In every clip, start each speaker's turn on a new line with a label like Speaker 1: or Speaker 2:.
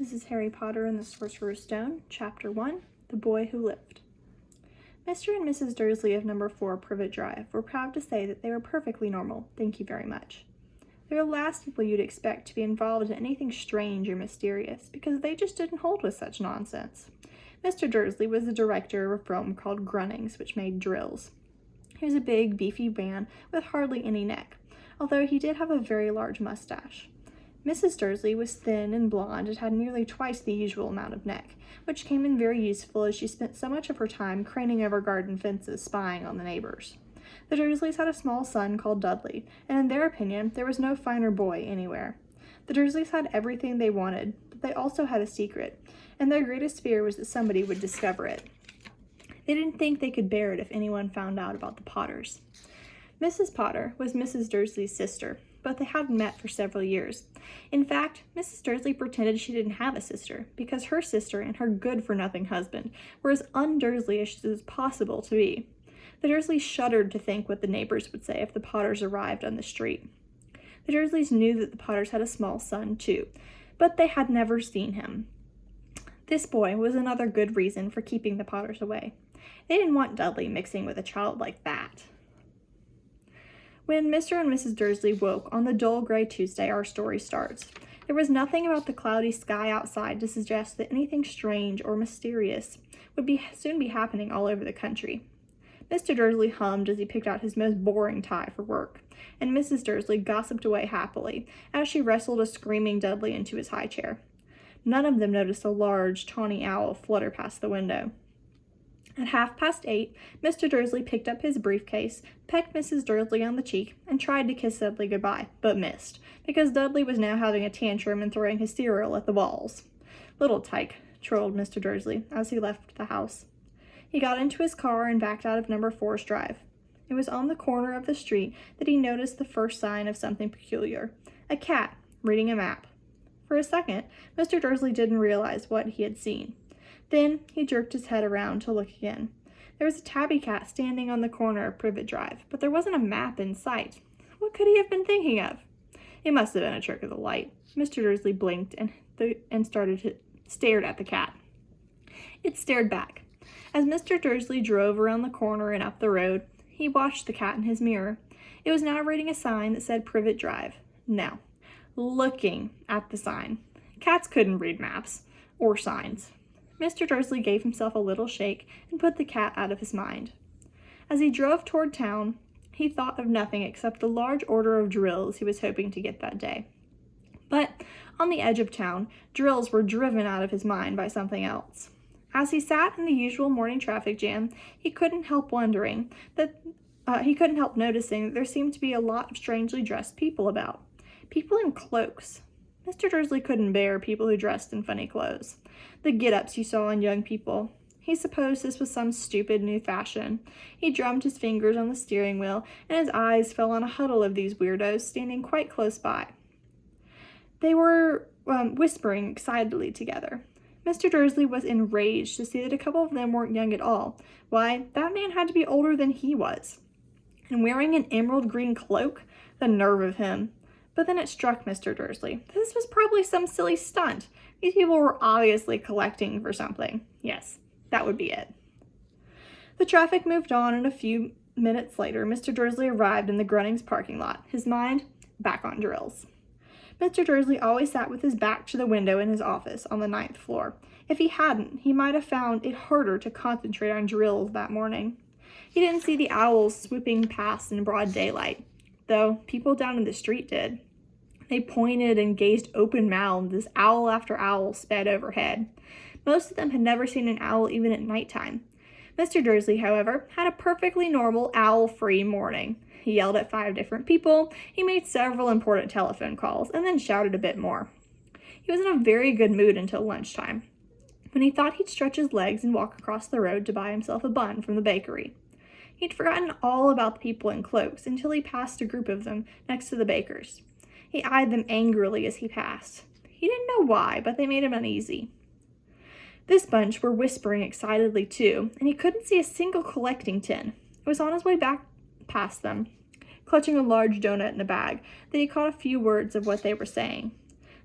Speaker 1: This is Harry Potter and the Sorcerer's Stone, Chapter 1, The Boy Who Lived. Mr. and Mrs. Dursley of No. 4 Privet Drive were proud to say that they were perfectly normal, thank you very much. They were the last people you'd expect to be involved in anything strange or mysterious, because they just didn't hold with such nonsense. Mr. Dursley was the director of a firm called Grunnings, which made drills. He was a big, beefy man with hardly any neck, although he did have a very large mustache. Mrs. Dursley was thin and blonde and had nearly twice the usual amount of neck, which came in very useful as she spent so much of her time craning over garden fences spying on the neighbors. The Dursleys had a small son called Dudley, and in their opinion, there was no finer boy anywhere. The Dursleys had everything they wanted, but they also had a secret, and their greatest fear was that somebody would discover it. They didn't think they could bear it if anyone found out about the Potters. Mrs. Potter was Mrs. Dursley's sister, but they hadn't met for several years. In fact, Mrs. Dursley pretended she didn't have a sister, because her sister and her good-for-nothing husband were as un-Dursleyish as it was possible to be. The Dursleys shuddered to think what the neighbors would say if the Potters arrived on the street. The Dursleys knew that the Potters had a small son, too, but they had never seen him. This boy was another good reason for keeping the Potters away. They didn't want Dudley mixing with a child like that. When Mr. and Mrs. Dursley woke on the dull gray Tuesday our story starts, there was nothing about the cloudy sky outside to suggest that anything strange or mysterious would soon be happening all over the country. Mr. Dursley hummed as he picked out his most boring tie for work, and Mrs. Dursley gossiped away happily as she wrestled a screaming Dudley into his high chair. None of them noticed a large, tawny owl flutter past the window. At 8:30, Mr. Dursley picked up his briefcase, pecked Mrs. Dursley on the cheek, and tried to kiss Dudley goodbye, but missed, because Dudley was now having a tantrum and throwing his cereal at the walls. "Little tyke," trolled Mr. Dursley as he left the house. He got into his car and backed out of No. 4's drive. It was on the corner of the street that he noticed the first sign of something peculiar: a cat reading a map. For a second, Mr. Dursley didn't realize what he had seen. Then he jerked his head around to look again. There was a tabby cat standing on the corner of Privet Drive, but there wasn't a map in sight. What could he have been thinking of? It must have been a trick of the light. Mr. Dursley blinked and stared at the cat. It stared back. As Mr. Dursley drove around the corner and up the road, he watched the cat in his mirror. It was now reading a sign that said Privet Drive. Now, looking at the sign. Cats couldn't read maps or signs. Mr. Dursley gave himself a little shake and put the cat out of his mind. As he drove toward town, he thought of nothing except the large order of drills he was hoping to get that day. But on the edge of town, drills were driven out of his mind by something else. As he sat in the usual morning traffic jam, he couldn't help noticing that there seemed to be a lot of strangely dressed people about. People in cloaks. Mr. Dursley couldn't bear people who dressed in funny clothes. The get-ups you saw in young people. He supposed this was some stupid new fashion. He drummed his fingers on the steering wheel, and his eyes fell on a huddle of these weirdos standing quite close by. They were whispering excitedly together. Mr. Dursley was enraged to see that a couple of them weren't young at all. Why, that man had to be older than he was. And wearing an emerald green cloak? The nerve of him. But then it struck Mr. Dursley. This was probably some silly stunt. These people were obviously collecting for something. Yes, that would be it. The traffic moved on, and a few minutes later, Mr. Dursley arrived in the Grunnings parking lot, his mind back on drills. Mr. Dursley always sat with his back to the window in his office on the 9th floor. If he hadn't, he might have found it harder to concentrate on drills that morning. He didn't see the owls swooping past in broad daylight, though people down in the street did. They pointed and gazed open-mouthed as owl after owl sped overhead. Most of them had never seen an owl even at nighttime. Mr. Dursley, however, had a perfectly normal owl-free morning. He yelled at 5 different people, he made several important telephone calls, and then shouted a bit more. He was in a very good mood until lunchtime, when he thought he'd stretch his legs and walk across the road to buy himself a bun from the bakery. He'd forgotten all about the people in cloaks until he passed a group of them next to the baker's. He eyed them angrily as he passed. He didn't know why, but they made him uneasy. This bunch were whispering excitedly too, and he couldn't see a single collecting tin. It was on his way back past them, clutching a large donut in a bag, that he caught a few words of what they were saying.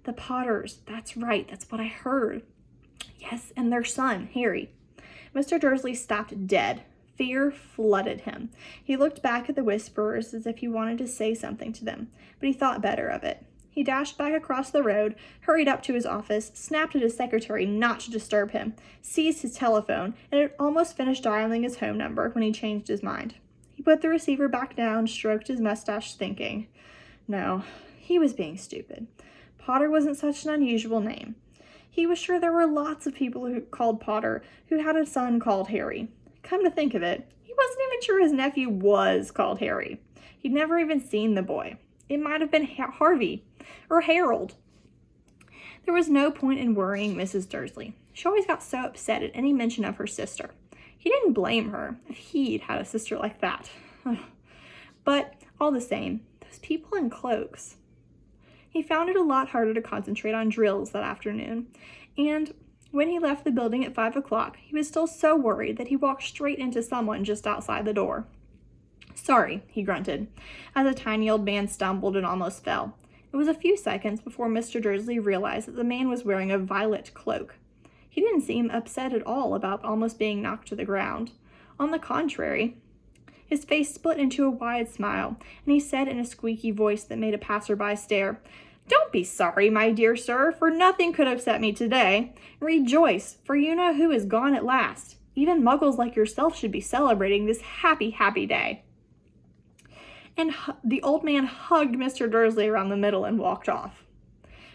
Speaker 1: The Potters. That's right. That's what I heard. Yes, and their son, Harry. Mr. Dursley stopped dead. Fear flooded him. He looked back at the whisperers as if he wanted to say something to them, but he thought better of it. He dashed back across the road, hurried up to his office, snapped at his secretary not to disturb him, seized his telephone, and had almost finished dialing his home number when he changed his mind. He put the receiver back down, stroked his mustache, thinking. No, he was being stupid. Potter wasn't such an unusual name. He was sure there were lots of people who called Potter who had a son called Harry. Come to think of it, he wasn't even sure his nephew was called Harry. He'd never even seen the boy. It might have been Harvey or Harold. There was no point in worrying Mrs. Dursley. She always got so upset at any mention of her sister. He didn't blame her if he'd had a sister like that. But all the same, those people in cloaks. He found it a lot harder to concentrate on drills that afternoon, and when he left the building at 5 o'clock, he was still so worried that he walked straight into someone just outside the door. Sorry, he grunted, as a tiny old man stumbled and almost fell. It was a few seconds before Mr. Dursley realized that the man was wearing a violet cloak. He didn't seem upset at all about almost being knocked to the ground. On the contrary, his face split into a wide smile, and he said in a squeaky voice that made a passerby stare, "Don't be sorry, my dear sir, for nothing could upset me today. Rejoice, for you know who is gone at last. Even muggles like yourself should be celebrating this happy, happy day." And the old man hugged Mr. Dursley around the middle and walked off.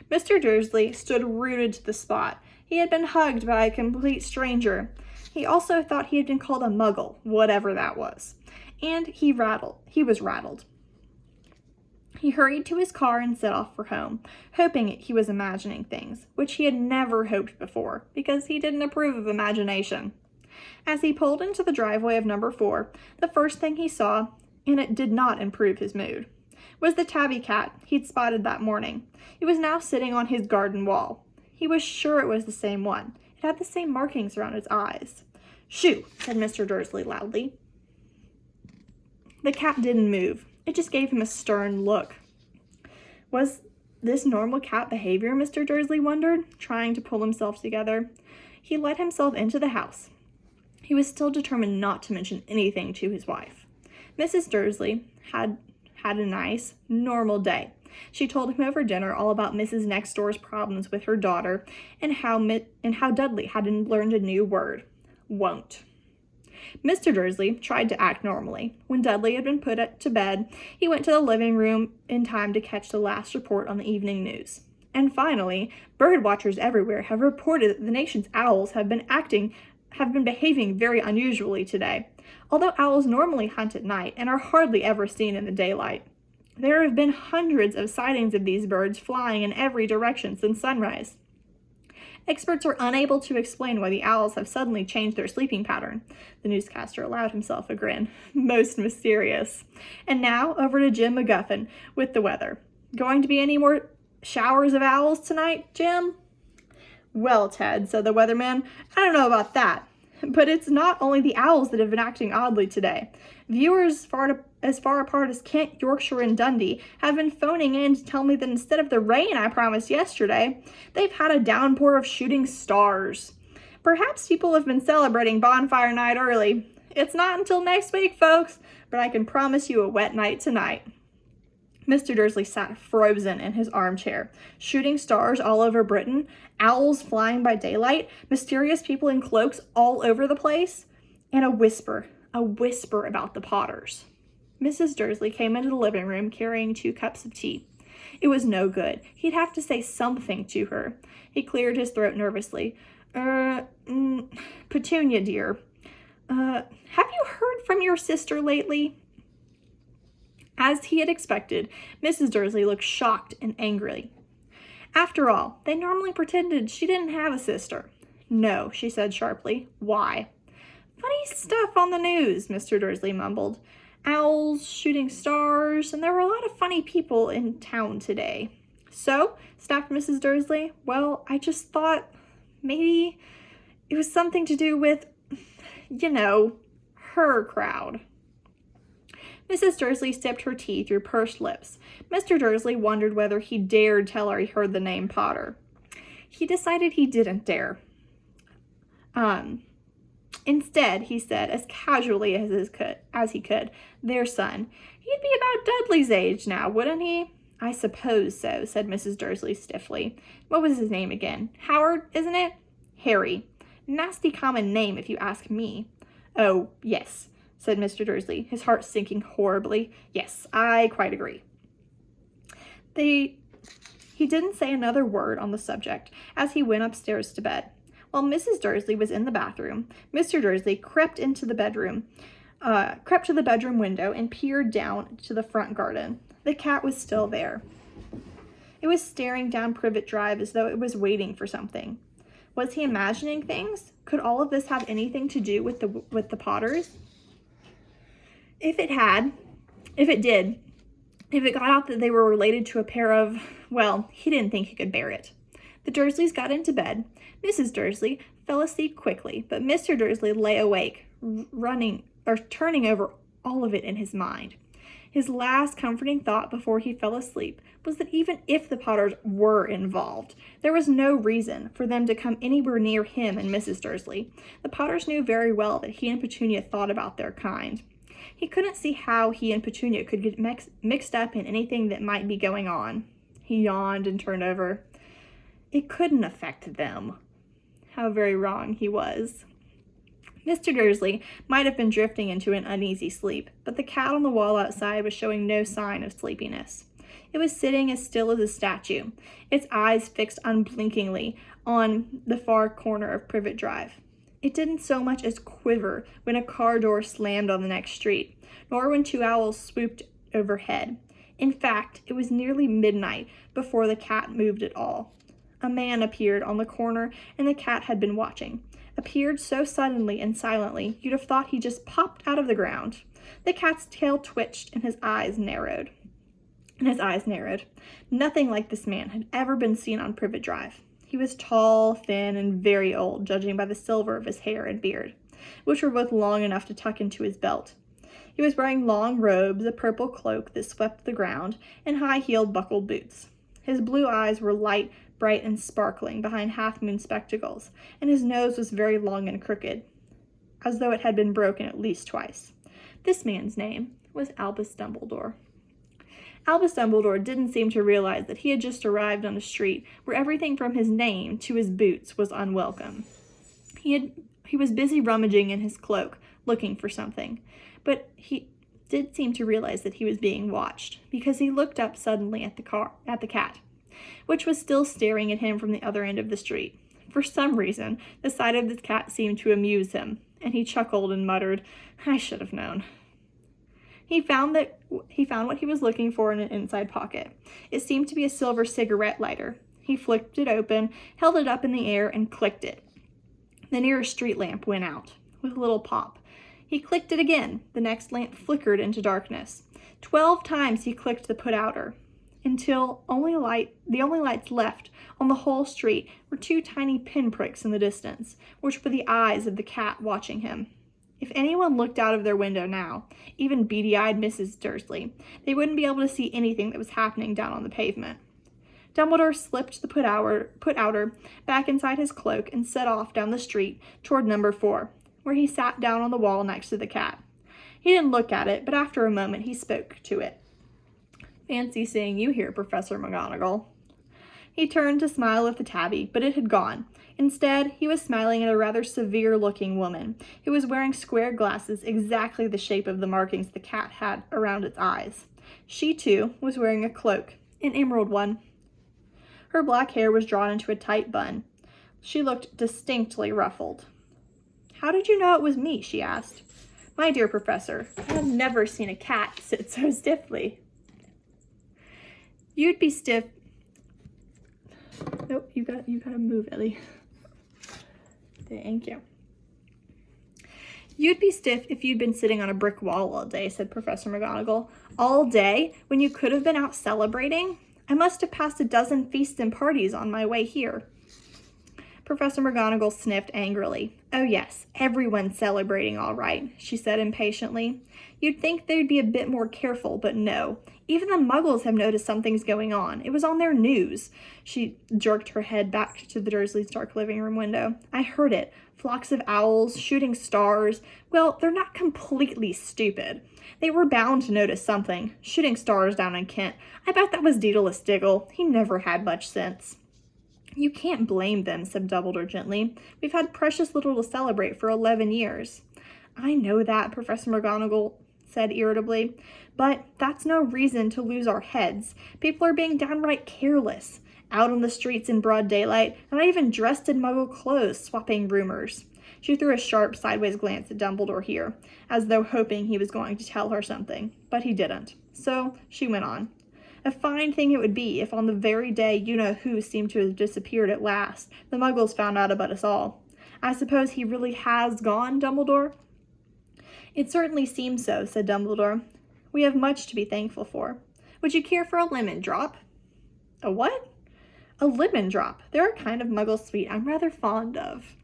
Speaker 1: Mr. Dursley stood rooted to the spot. He had been hugged by a complete stranger. He also thought he had been called a muggle, whatever that was. And he was rattled. He hurried to his car and set off for home, hoping he was imagining things, which he had never hoped before, because he didn't approve of imagination. As he pulled into the driveway of number 4, the first thing he saw, and it did not improve his mood, was the tabby cat he'd spotted that morning. It was now sitting on his garden wall. He was sure it was the same one. It had the same markings around its eyes. "Shoo," said Mr. Dursley loudly. The cat didn't move. It just gave him a stern look. Was this normal cat behavior, Mr. Dursley wondered, trying to pull himself together. He let himself into the house. He was still determined not to mention anything to his wife. Mrs. Dursley had a nice, normal day. She told him over dinner all about Mrs. Next Door's problems with her daughter and how Dudley had learned a new word, won't. Mr. Dursley tried to act normally. When Dudley had been put to bed, he went to the living room in time to catch the last report on the evening news. And finally, bird watchers everywhere have reported that the nation's owls have been behaving very unusually today. Although owls normally hunt at night and are hardly ever seen in the daylight, there have been hundreds of sightings of these birds flying in every direction since sunrise. Experts are unable to explain why the owls have suddenly changed their sleeping pattern. The newscaster allowed himself a grin. Most mysterious. And now, over to Jim McGuffin with the weather. Going to be any more showers of owls tonight, Jim? Well, Ted, said the weatherman, I don't know about that. But it's not only the owls that have been acting oddly today. Viewers as far apart as Kent, Yorkshire, and Dundee have been phoning in to tell me that instead of the rain I promised yesterday, they've had a downpour of shooting stars. Perhaps people have been celebrating bonfire night early. It's not until next week, folks, but I can promise you a wet night tonight. Mr. Dursley sat frozen in his armchair. Shooting stars all over Britain, owls flying by daylight, mysterious people in cloaks all over the place, and a whisper about the Potters. Mrs. Dursley came into the living room carrying 2 cups of tea. It was no good. He'd have to say something to her. He cleared his throat nervously. Petunia, dear, have you heard from your sister lately? As he had expected, Mrs. Dursley looked shocked and angry. After all, they normally pretended she didn't have a sister. No, she said sharply. Why? Funny stuff on the news, Mr. Dursley mumbled. Owls, shooting stars, and there were a lot of funny people in town today. So, snapped Mrs. Dursley, well, I just thought maybe it was something to do with, her crowd. Mrs. Dursley sipped her tea through pursed lips. Mr. Dursley wondered whether he dared tell her he heard the name Potter. He decided he didn't dare. Instead, he said, as casually as he could, their son. He'd be about Dudley's age now, wouldn't he? I suppose so, said Mrs. Dursley stiffly. What was his name again? Howard, isn't it? Harry. Nasty common name, if you ask me. Oh, yes, said Mr. Dursley, his heart sinking horribly. Yes, I quite agree. He didn't say another word on the subject as he went upstairs to bed. While Mrs. Dursley was in the bathroom, Mr. Dursley crept to the bedroom window and peered down to the front garden. The cat was still there. It was staring down Privet Drive as though it was waiting for something. Was he imagining things? Could all of this have anything to do with the Potters? If it got out that they were related to a pair of, well, he didn't think he could bear it. The Dursleys got into bed. Mrs. Dursley fell asleep quickly, but Mr. Dursley lay awake, turning over all of it in his mind. His last comforting thought before he fell asleep was that even if the Potters were involved, there was no reason for them to come anywhere near him and Mrs. Dursley. The Potters knew very well that he and Petunia thought about their kind. He couldn't see how he and Petunia could get mixed up in anything that might be going on. He yawned and turned over. It couldn't affect them. How very wrong he was. Mr. Dursley might have been drifting into an uneasy sleep, but the cat on the wall outside was showing no sign of sleepiness. It was sitting as still as a statue, its eyes fixed unblinkingly on the far corner of Privet Drive. It didn't so much as quiver when a car door slammed on the next street, nor when two owls swooped overhead. In fact, it was nearly midnight before the cat moved at all. A man appeared on the corner, and the cat had been watching. Appeared so suddenly and silently, you'd have thought he just popped out of the ground. The cat's tail twitched, and his eyes narrowed. Nothing like this man had ever been seen on Privet Drive. He was tall, thin, and very old, judging by the silver of his hair and beard, which were both long enough to tuck into his belt. He was wearing long robes, a purple cloak that swept the ground, and high-heeled buckled boots. His blue eyes were light, bright, and sparkling behind half-moon spectacles, and his nose was very long and crooked, as though it had been broken at least twice. This man's name was Albus Dumbledore. Albus Dumbledore didn't seem to realize that he had just arrived on a street where everything from his name to his boots was unwelcome. He was busy rummaging in his cloak, looking for something, but he did seem to realize that he was being watched, because he looked up suddenly at the cat, which was still staring at him from the other end of the street. For some reason, the sight of this cat seemed to amuse him, and he chuckled and muttered, "I should have known." He found what he was looking for in an inside pocket. It seemed to be a silver cigarette lighter. He flicked it open, held it up in the air, and clicked it. The nearest street lamp went out, with a little pop. He clicked it again. The next lamp flickered into darkness. 12 times he clicked the put-outer, until the only lights left on the whole street were two tiny pinpricks in the distance, which were the eyes of the cat watching him. If anyone looked out of their window now, even beady-eyed Mrs. Dursley, they wouldn't be able to see anything that was happening down on the pavement. Dumbledore slipped the put-outer back inside his cloak and set off down the street toward number 4, where he sat down on the wall next to the cat. He didn't look at it, but after a moment he spoke to it. "Fancy seeing you here, Professor McGonagall." He turned to smile at the tabby, but it had gone. Instead, he was smiling at a rather severe-looking woman who was wearing square glasses exactly the shape of the markings the cat had around its eyes. She, too, was wearing a cloak, an emerald one. Her black hair was drawn into a tight bun. She looked distinctly ruffled. "How did you know it was me?" she asked. "My dear Professor, I have never seen a cat sit so stiffly." "You'd be stiff." Nope, you gotta move, Ellie. Thank you. "You'd be stiff if you'd been sitting on a brick wall all day," said Professor McGonagall. "All day, when you could have been out celebrating? I must have passed a dozen feasts and parties on my way here." Professor McGonagall sniffed angrily. "Oh yes, everyone's celebrating all right," she said impatiently. "You'd think they'd be a bit more careful, but no. Even the Muggles have noticed something's going on. It was on their news." She jerked her head back to the Dursleys' dark living room window. "I heard it. Flocks of owls, shooting stars. Well, they're not completely stupid. They were bound to notice something. Shooting stars down in Kent. I bet that was Daedalus Diggle. He never had much sense." "You can't blame them," said Dumbledore gently. "We've had precious little to celebrate for 11 years. "I know that," Professor McGonagall said irritably, "but that's no reason to lose our heads. People are being downright careless. Out on the streets in broad daylight, and not even dressed in Muggle clothes, swapping rumors." She threw a sharp sideways glance at Dumbledore here, as though hoping he was going to tell her something, but he didn't. So she went on. "A fine thing it would be if on the very day you-know-who seemed to have disappeared at last, the Muggles found out about us all. I suppose he really has gone, Dumbledore?" "It certainly seems so," said Dumbledore. "We have much to be thankful for. Would you care for a lemon drop?" "A what?" "A lemon drop. They're a kind of Muggle sweet I'm rather fond of."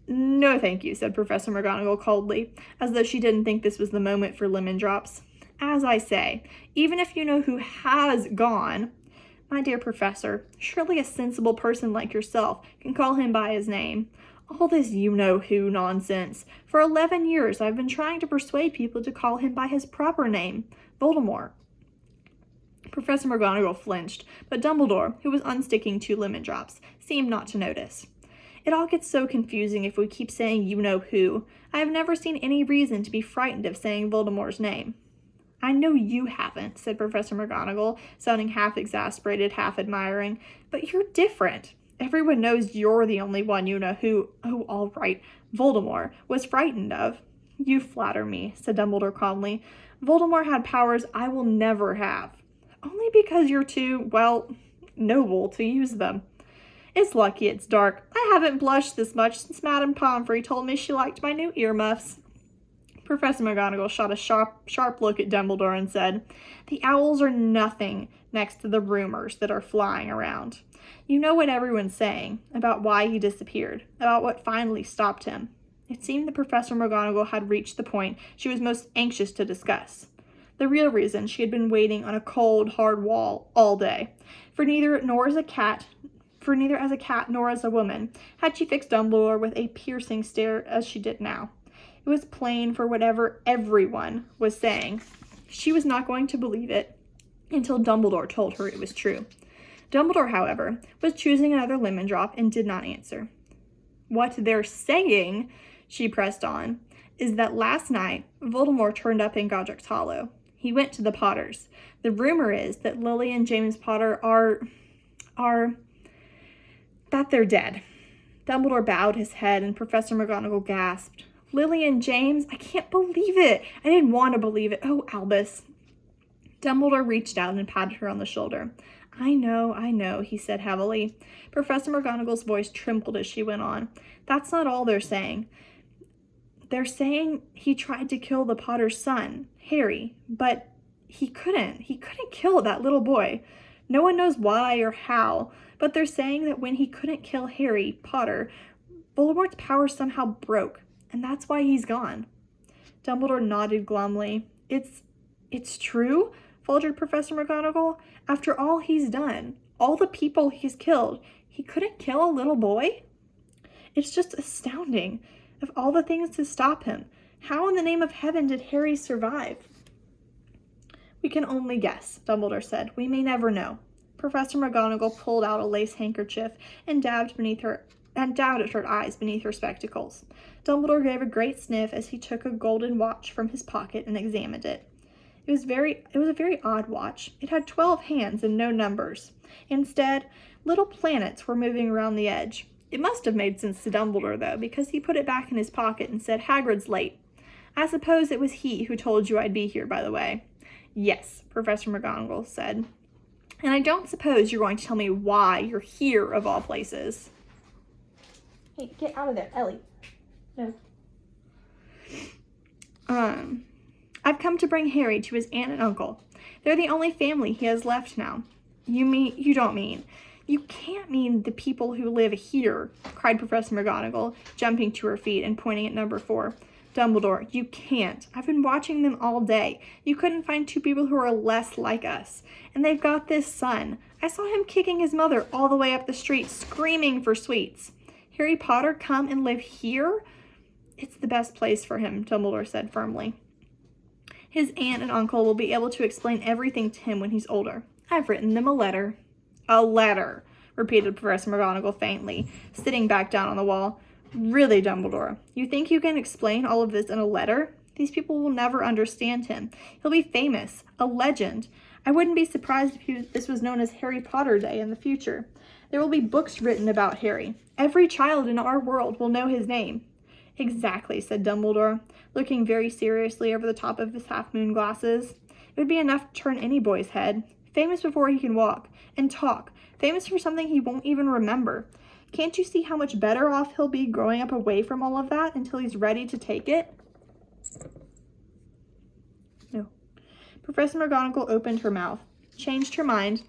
Speaker 1: "No, thank you," said Professor McGonagall coldly, as though she didn't think this was the moment for lemon drops. "As I say, even if you-know-who has gone—" "My dear Professor, surely a sensible person like yourself can call him by his name. All this you-know-who nonsense. For 11 years I've been trying to persuade people to call him by his proper name, Voldemort." Professor McGonagall flinched, but Dumbledore, who was unsticking 2 lemon drops, seemed not to notice. "It all gets so confusing if we keep saying you-know-who. I have never seen any reason to be frightened of saying Voldemort's name." "I know you haven't," said Professor McGonagall, sounding half exasperated, half admiring, "but you're different. Everyone knows you're the only one you-know-who, oh, all right, Voldemort, was frightened of." "You flatter me," said Dumbledore calmly. "Voldemort had powers I will never have. Only because you're too, well, noble to use them. It's lucky it's dark. I haven't blushed this much since Madame Pomfrey told me she liked my new earmuffs." Professor McGonagall shot a sharp look at Dumbledore and said, "The owls are nothing next to the rumors that are flying around. You know what everyone's saying, about why he disappeared, about what finally stopped him." It seemed that Professor McGonagall had reached the point she was most anxious to discuss. The real reason she had been waiting on a cold, hard wall all day. For neither as a cat nor as a woman had she fixed Dumbledore with a piercing stare as she did now. It was plain, for whatever everyone was saying, she was not going to believe it until Dumbledore told her it was true. Dumbledore, however, was choosing another lemon drop and did not answer. "What they're saying," she pressed on, "is that last night Voldemort turned up in Godric's Hollow. He went to the Potters. The rumor is that Lily and James Potter that they're dead." Dumbledore bowed his head and Professor McGonagall gasped. "Lily and James? I can't believe it. I didn't want to believe it. Oh, Albus." Dumbledore reached out and patted her on the shoulder. I know, he said heavily. Professor McGonagall's voice trembled as she went on. "That's not all they're saying. They're saying he tried to kill the Potter's son, Harry, but he couldn't. He couldn't kill that little boy. No one knows why or how, but they're saying that when he couldn't kill Harry Potter, Voldemort's power somehow broke, and that's why he's gone." Dumbledore nodded glumly. It's true?" faltered Professor McGonagall. "After all he's done, all the people he's killed, he couldn't kill a little boy? It's just astounding. Of all the things to stop him, how in the name of heaven did Harry survive?" "We can only guess," Dumbledore said. "We may never know." Professor McGonagall pulled out a lace handkerchief and dabbed at her eyes beneath her spectacles. Dumbledore gave a great sniff as he took a golden watch from his pocket and examined it. It was a very odd watch. It had 12 hands and no numbers. Instead, little planets were moving around the edge. It must have made sense to Dumbledore, though, because he put it back in his pocket and said, "Hagrid's late. I suppose it was he who told you I'd be here, by the way." "Yes," Professor McGonagall said. "And I don't suppose you're going to tell me why you're here, of all places." "Hey, get out of there, Ellie." "No." I've come to bring Harry to his aunt and uncle. They're the only family he has left now." You don't mean. You can't mean the people who live here, cried Professor McGonagall, jumping to her feet and pointing at number 4. Dumbledore, you can't. I've been watching them all day. You couldn't find 2 people who are less like us. And they've got this son. I saw him kicking his mother all the way up the street, screaming for sweets. Harry Potter come and live here? It's the best place for him, Dumbledore said firmly. His aunt and uncle will be able to explain everything to him when he's older. I've written them a letter. A letter, repeated Professor McGonagall faintly, sitting back down on the wall. Really, Dumbledore, you think you can explain all of this in a letter? These people will never understand him. He'll be famous, a legend. I wouldn't be surprised if this was known as Harry Potter Day in the future. There will be books written about Harry. Every child in our world will know his name. Exactly, said Dumbledore, looking very seriously over the top of his half-moon glasses. It would be enough to turn any boy's head. Famous before he can walk and talk. Famous for something he won't even remember. Can't you see how much better off he'll be growing up away from all of that until he's ready to take it? No. Professor McGonagall opened her mouth, changed her mind,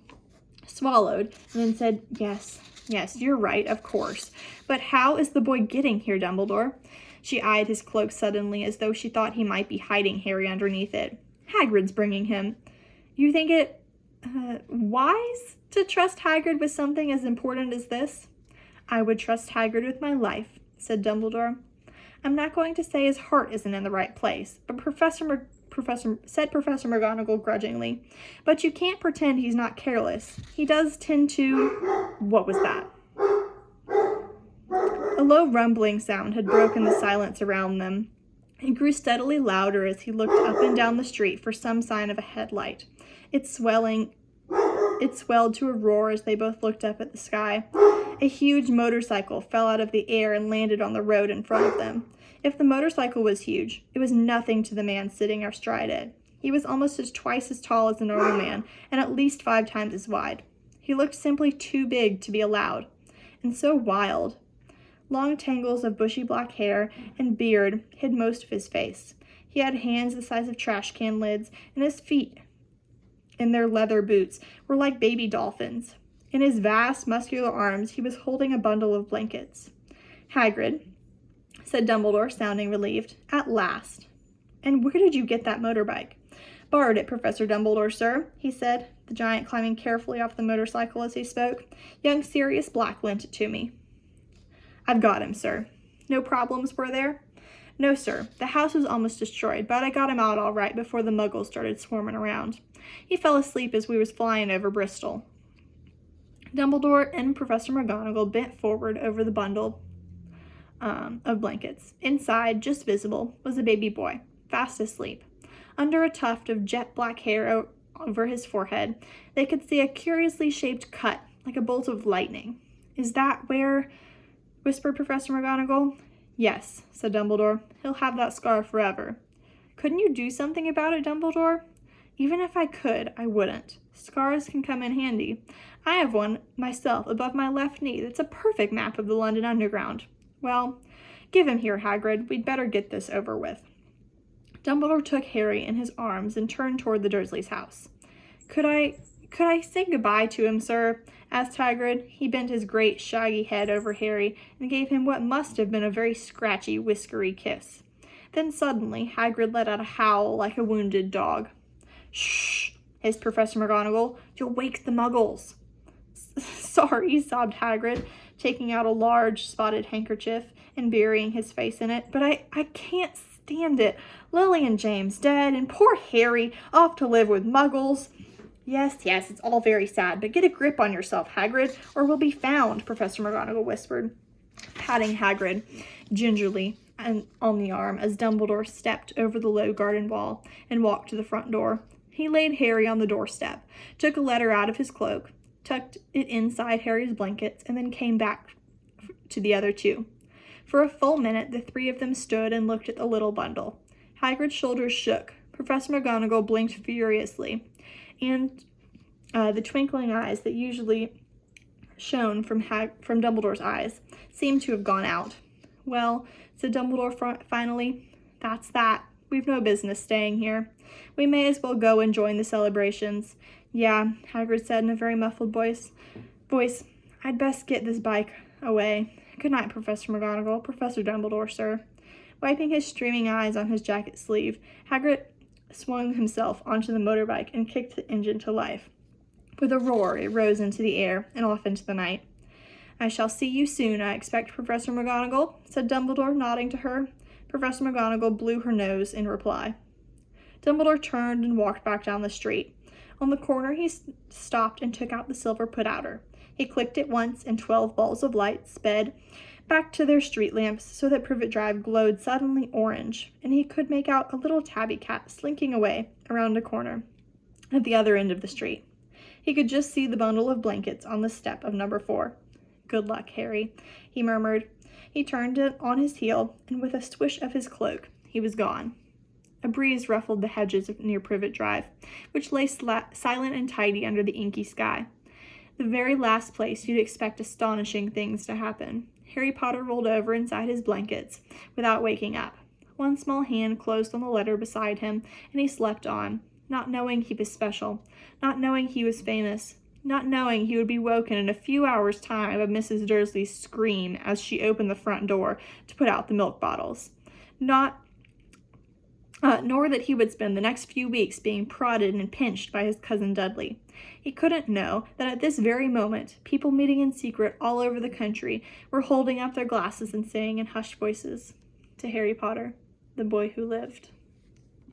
Speaker 1: swallowed, and then said, Yes, you're right, of course. But how is the boy getting here, Dumbledore? She eyed his cloak suddenly as though she thought he might be hiding Harry underneath it. Hagrid's bringing him. You think it wise to trust Hagrid with something as important as this? I would trust Hagrid with my life, said Dumbledore. I'm not going to say his heart isn't in the right place, but Professor McGonagall grudgingly. But you can't pretend he's not careless. He does tend to... What was that? A low rumbling sound had broken the silence around them. It grew steadily louder as he looked up and down the street for some sign of a headlight. It swelled to a roar as they both looked up at the sky. A huge motorcycle fell out of the air and landed on the road in front of them. If the motorcycle was huge, it was nothing to the man sitting astride it. He was almost twice as tall as a normal man, and at least 5 times as wide. He looked simply too big to be allowed, and so wild. Long tangles of bushy black hair and beard hid most of his face. He had hands the size of trash can lids, and his feet, in their leather boots, were like baby dolphins. In his vast, muscular arms, he was holding a bundle of blankets. Hagrid, said Dumbledore, sounding relieved. At last. And where did you get that motorbike? Borrowed it, Professor Dumbledore, sir, he said, the giant climbing carefully off the motorcycle as he spoke. Young Sirius Black lent it to me. I've got him, sir. No problems, were there? No, sir. The house was almost destroyed, but I got him out all right before the muggles started swarming around. He fell asleep as we was flying over Bristol. Dumbledore and Professor McGonagall bent forward over the bundle of blankets. Inside, just visible, was a baby boy, fast asleep. Under a tuft of jet black hair over his forehead, they could see a curiously shaped cut, like a bolt of lightning. Is that where... whispered Professor McGonagall. Yes, said Dumbledore. He'll have that scar forever. Couldn't you do something about it, Dumbledore? Even if I could, I wouldn't. Scars can come in handy. I have one myself above my left knee that's a perfect map of the London Underground. Well, give him here, Hagrid. We'd better get this over with. Dumbledore took Harry in his arms and turned toward the Dursleys' house. Could I say goodbye to him, sir? Asked Hagrid. He bent his great, shaggy head over Harry and gave him what must have been a very scratchy, whiskery kiss. Then suddenly, Hagrid let out a howl like a wounded dog. Shh, hissed Professor McGonagall. You'll wake the muggles. Sorry, sobbed Hagrid, taking out a large spotted handkerchief and burying his face in it. But I can't stand it. Lily and James dead, and poor Harry off to live with muggles. Yes, it's all very sad, but get a grip on yourself, Hagrid, or we'll be found, Professor McGonagall whispered, patting Hagrid gingerly on the arm as Dumbledore stepped over the low garden wall and walked to the front door. He laid Harry on the doorstep, took a letter out of his cloak, tucked it inside Harry's blankets, and then came back to the other 2. For a full minute, the 3 of them stood and looked at the little bundle. Hagrid's shoulders shook. Professor McGonagall blinked furiously, and the twinkling eyes that usually shone from Dumbledore's eyes seemed to have gone out. Well, said Dumbledore finally, that's that. We've no business staying here. We may as well go and join the celebrations. Yeah, Hagrid said in a very muffled voice. I'd best get this bike away. Good night, Professor McGonagall. Professor Dumbledore, sir." Wiping his streaming eyes on his jacket sleeve, Hagrid swung himself onto the motorbike and kicked the engine to life. With a roar, it rose into the air and off into the night. "I shall see you soon, I expect, Professor McGonagall," said Dumbledore, nodding to her. Professor McGonagall blew her nose in reply. Dumbledore turned and walked back down the street. On the corner, he stopped and took out the silver put-outer. He clicked it once, and 12 balls of light sped back to their street lamps so that Privet Drive glowed suddenly orange, and he could make out a little tabby cat slinking away around a corner at the other end of the street. He could just see the bundle of blankets on the step of number 4. "Good luck, Harry," he murmured. He turned it on his heel, and with a swish of his cloak, he was gone. A breeze ruffled the hedges near Privet Drive, which lay silent and tidy under the inky sky. The very last place you'd expect astonishing things to happen. Harry Potter rolled over inside his blankets without waking up. One small hand closed on the letter beside him, and he slept on, not knowing he was special, not knowing he was famous, not knowing he would be woken in a few hours' time by Mrs. Dursley's scream as she opened the front door to put out the milk bottles. Nor that he would spend the next few weeks being prodded and pinched by his cousin Dudley. He couldn't know that at this very moment, people meeting in secret all over the country were holding up their glasses and saying in hushed voices, "To Harry Potter, the boy who lived."